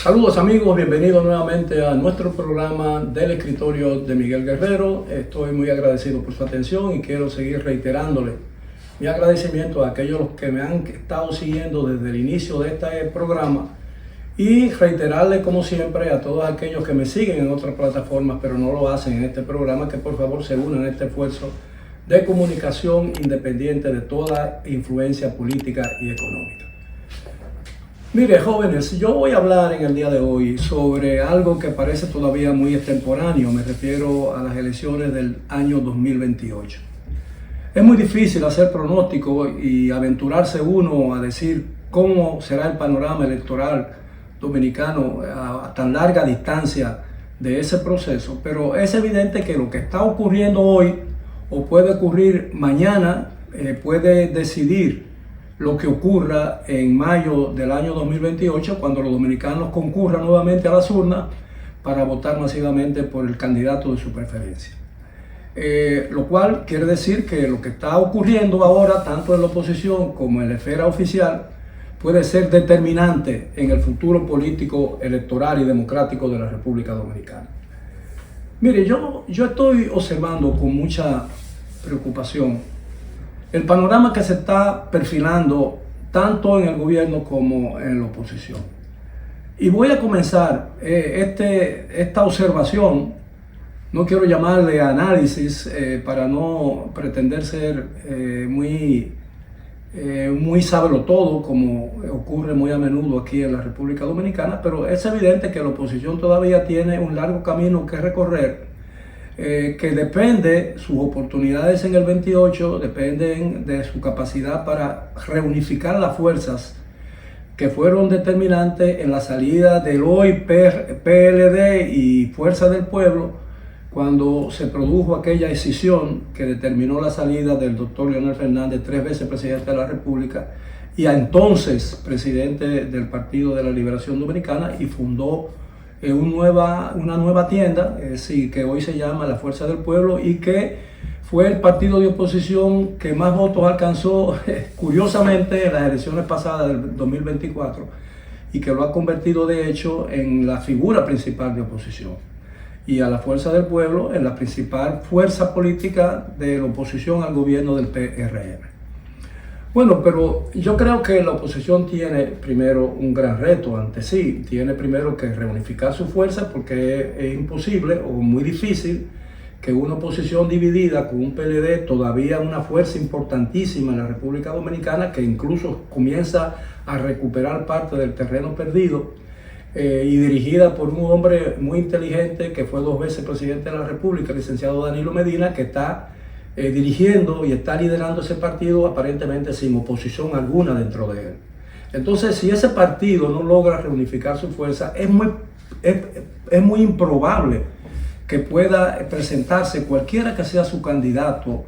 Saludos amigos, bienvenidos nuevamente a nuestro programa del escritorio de Miguel Guerrero. Estoy muy agradecido por su atención y quiero seguir reiterándole mi agradecimiento a aquellos que me han estado siguiendo desde el inicio de este programa y reiterarle como siempre a todos aquellos que me siguen en otras plataformas pero no lo hacen en este programa que por favor se unan a este esfuerzo de comunicación independiente de toda influencia política y económica. Mire, jóvenes, yo voy a hablar en el día de hoy sobre algo que parece todavía muy extemporáneo. Me refiero a las elecciones del año 2028. Es muy difícil hacer pronóstico y aventurarse uno a decir cómo será el panorama electoral dominicano a tan larga distancia de ese proceso, pero es evidente que lo que está ocurriendo hoy o puede ocurrir mañana puede decidir lo que ocurra en mayo del año 2028 cuando los dominicanos concurran nuevamente a las urnas para votar masivamente por el candidato de su preferencia. Lo cual quiere decir que lo que está ocurriendo ahora, tanto en la oposición como en la esfera oficial, puede ser determinante en el futuro político, electoral y democrático de la República Dominicana. Mire, yo estoy observando con mucha preocupación el panorama que se está perfilando tanto en el gobierno como en la oposición. Y voy a comenzar esta observación, no quiero llamarle análisis para no pretender ser muy sabelotodo como ocurre muy a menudo aquí en la República Dominicana, pero es evidente que la oposición todavía tiene un largo camino que recorrer, que depende, sus oportunidades en el 28 dependen de su capacidad para reunificar las fuerzas que fueron determinantes en la salida del hoy PLD y Fuerza del Pueblo cuando se produjo aquella decisión que determinó la salida del doctor Leonel Fernández, 3 veces presidente de la República y a entonces presidente del Partido de la Liberación Dominicana, y fundó una nueva tienda, que hoy se llama la Fuerza del Pueblo, y que fue el partido de oposición que más votos alcanzó curiosamente en las elecciones pasadas del 2024 y que lo ha convertido de hecho en la figura principal de oposición, y a la Fuerza del Pueblo en la principal fuerza política de la oposición al gobierno del PRM. Bueno, pero yo creo que la oposición tiene primero un gran reto ante sí. Tiene primero que reunificar su fuerza porque es imposible o muy difícil que una oposición dividida con un PLD, todavía una fuerza importantísima en la República Dominicana que incluso comienza a recuperar parte del terreno perdido y dirigida por un hombre muy inteligente que fue 2 veces presidente de la República, el licenciado Danilo Medina, que está dirigiendo y está liderando ese partido aparentemente sin oposición alguna dentro de él. Entonces, si ese partido no logra reunificar su fuerza, es muy improbable que pueda presentarse cualquiera que sea su candidato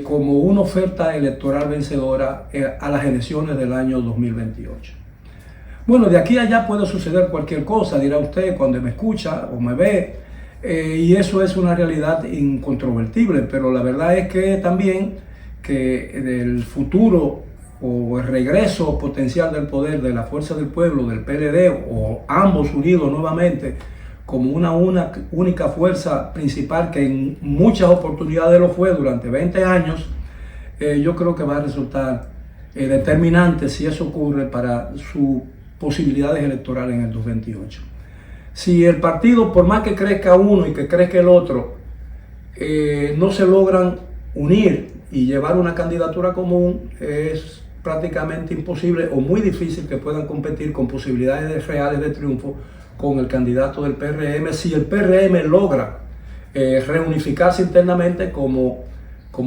como una oferta electoral vencedora a las elecciones del año 2028. Bueno, de aquí a allá puede suceder cualquier cosa, dirá usted cuando me escucha o me ve. Y eso es una realidad incontrovertible, pero la verdad es que también que el futuro o el regreso potencial del poder de la Fuerza del Pueblo, del PLD, o ambos unidos nuevamente como una única fuerza principal que en muchas oportunidades lo fue durante 20 años, yo creo que va a resultar determinante si eso ocurre para sus posibilidades electorales en el 2028. Si el partido, por más que crezca uno y que crezca el otro, no se logran unir y llevar una candidatura común, es prácticamente imposible o muy difícil que puedan competir con posibilidades reales de triunfo con el candidato del PRM, si el PRM logra reunificarse internamente como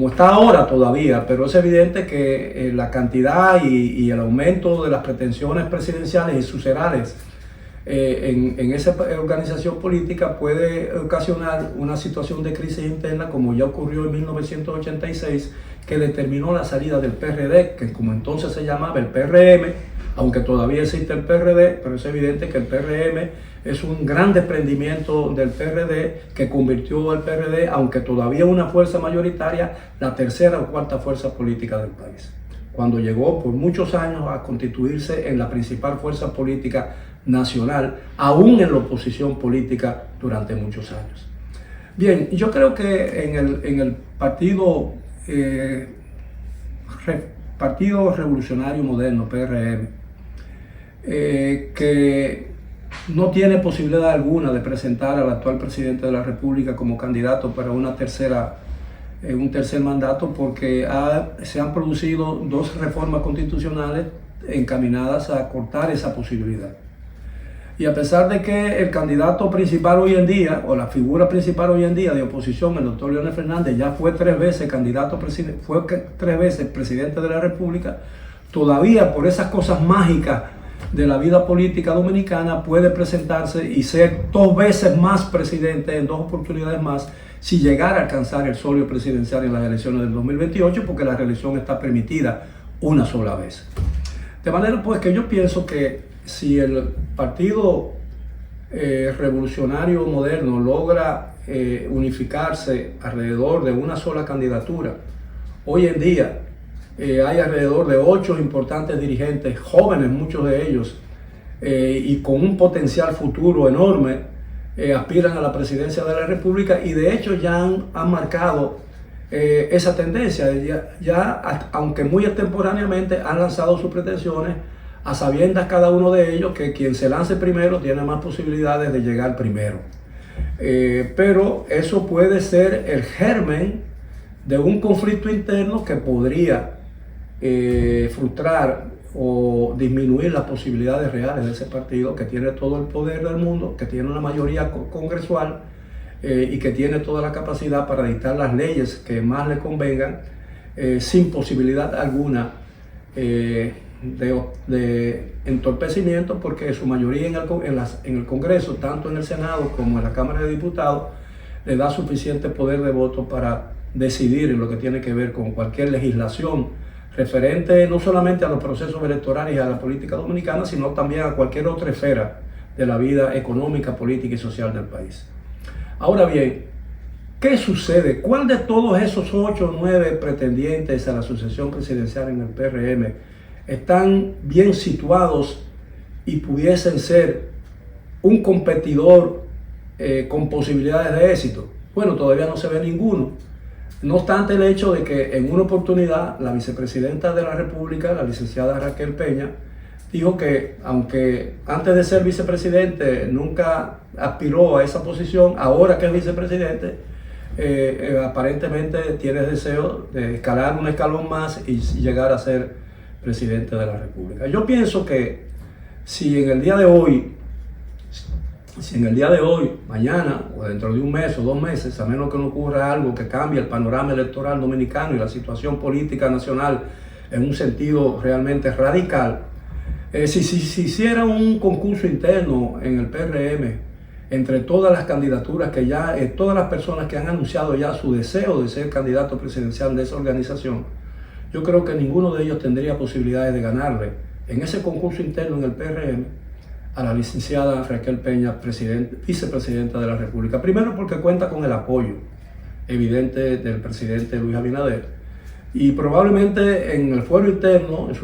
está ahora todavía, pero es evidente que la cantidad y el aumento de las pretensiones presidenciales y sucesoriales en esa organización política puede ocasionar una situación de crisis interna como ya ocurrió en 1986, que determinó la salida del PRD, que como entonces se llamaba el PRM, aunque todavía existe el PRD, pero es evidente que el PRM es un gran desprendimiento del PRD que convirtió al PRD, aunque todavía una fuerza mayoritaria, la tercera o cuarta fuerza política del país. cuando llegó por muchos años a constituirse en la principal fuerza política nacional, aún en la oposición política durante muchos años. Bien, yo creo que en el Partido Revolucionario Moderno, PRM, que no tiene posibilidad alguna de presentar al actual presidente de la República como candidato para un tercer mandato, porque se han producido 2 reformas constitucionales encaminadas a cortar esa posibilidad. Y a pesar de que el candidato principal hoy en día, o la figura principal hoy en día de oposición, el doctor Leonel Fernández, ya fue 3 veces fue 3 veces presidente de la República, todavía por esas cosas mágicas de la vida política dominicana puede presentarse y ser 2 veces más presidente en 2 oportunidades más, si llegara a alcanzar el solio presidencial en las elecciones del 2028, porque la reelección está permitida una sola vez. De manera pues que yo pienso que si el Partido Revolucionario Moderno logra unificarse alrededor de una sola candidatura, hoy en día hay alrededor de 8 importantes dirigentes, jóvenes muchos de ellos, y con un potencial futuro enorme, aspiran a la presidencia de la República, y de hecho ya han marcado esa tendencia. Ya, aunque muy extemporáneamente, han lanzado sus pretensiones, a sabiendas cada uno de ellos que quien se lance primero tiene más posibilidades de llegar primero. Pero eso puede ser el germen de un conflicto interno que podría frustrar o disminuir las posibilidades reales de ese partido, que tiene todo el poder del mundo, que tiene una mayoría congresual y que tiene toda la capacidad para dictar las leyes que más le convengan, sin posibilidad alguna de entorpecimiento, porque su mayoría en el Congreso, tanto en el Senado como en la Cámara de Diputados, le da suficiente poder de voto para decidir en lo que tiene que ver con cualquier legislación referente no solamente a los procesos electorales y a la política dominicana, sino también a cualquier otra esfera de la vida económica, política y social del país. Ahora bien, ¿qué sucede? ¿Cuál de todos esos 8 o 9 pretendientes a la sucesión presidencial en el PRM están bien situados y pudiesen ser un competidor con posibilidades de éxito? Bueno, todavía no se ve ninguno. No obstante el hecho de que en una oportunidad la vicepresidenta de la República, la licenciada Raquel Peña, dijo que aunque antes de ser vicepresidente nunca aspiró a esa posición, ahora que es vicepresidente, aparentemente tiene deseo de escalar un escalón más y llegar a ser presidente de la República. Yo pienso que si en el día de hoy, mañana o dentro de un mes o 2 meses, a menos que no ocurra algo que cambie el panorama electoral dominicano y la situación política nacional en un sentido realmente radical, si hiciera un concurso interno en el PRM entre todas las candidaturas que ya, todas las personas que han anunciado ya su deseo de ser candidato presidencial de esa organización, yo creo que ninguno de ellos tendría posibilidades de ganarle en ese concurso interno en el PRM a la licenciada Raquel Peña, vicepresidenta de la República. Primero porque cuenta con el apoyo evidente del presidente Luis Abinader, y probablemente en su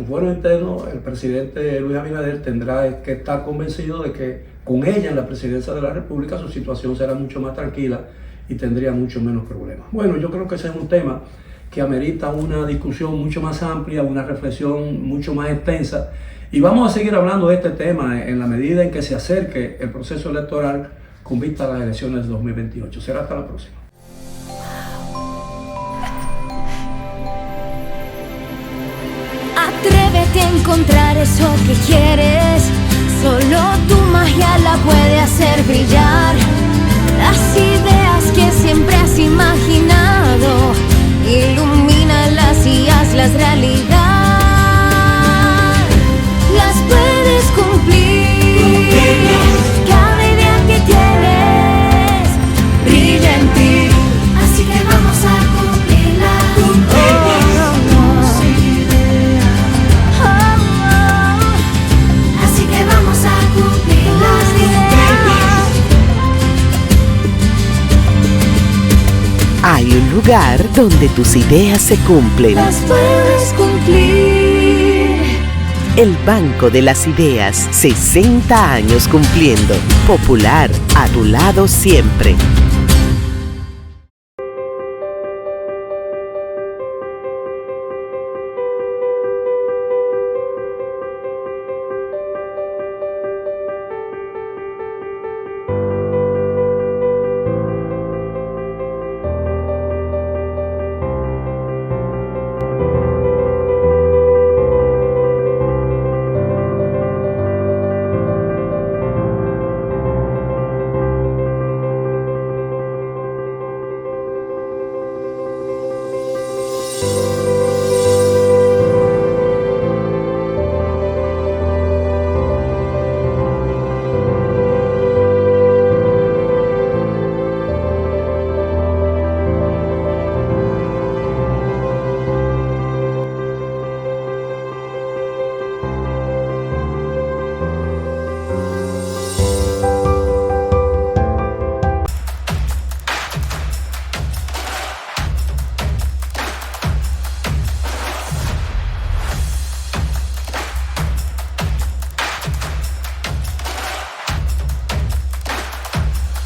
fuero interno, el presidente Luis Abinader tendrá que estar convencido de que con ella en la presidencia de la República su situación será mucho más tranquila y tendría mucho menos problemas. Bueno, yo creo que ese es un tema que amerita una discusión mucho más amplia, una reflexión mucho más extensa, y vamos a seguir hablando de este tema en la medida en que se acerque el proceso electoral con vista a las elecciones de 2028. Será hasta la próxima. Atrévete a encontrar eso que quieres, solo tu magia la puede hacer brillar. Las ideas que siempre has imaginado, ilumínalas y hazlas realidad. Las puedes cumplir, cada idea que tienes brilla en ti, así que vamos a cumplirla. Así que vamos a cumplir las ideas. Hay un lugar donde tus ideas se cumplen. Las puedes cumplir. el Banco de las Ideas, 60 años cumpliendo. Popular, a tu lado siempre.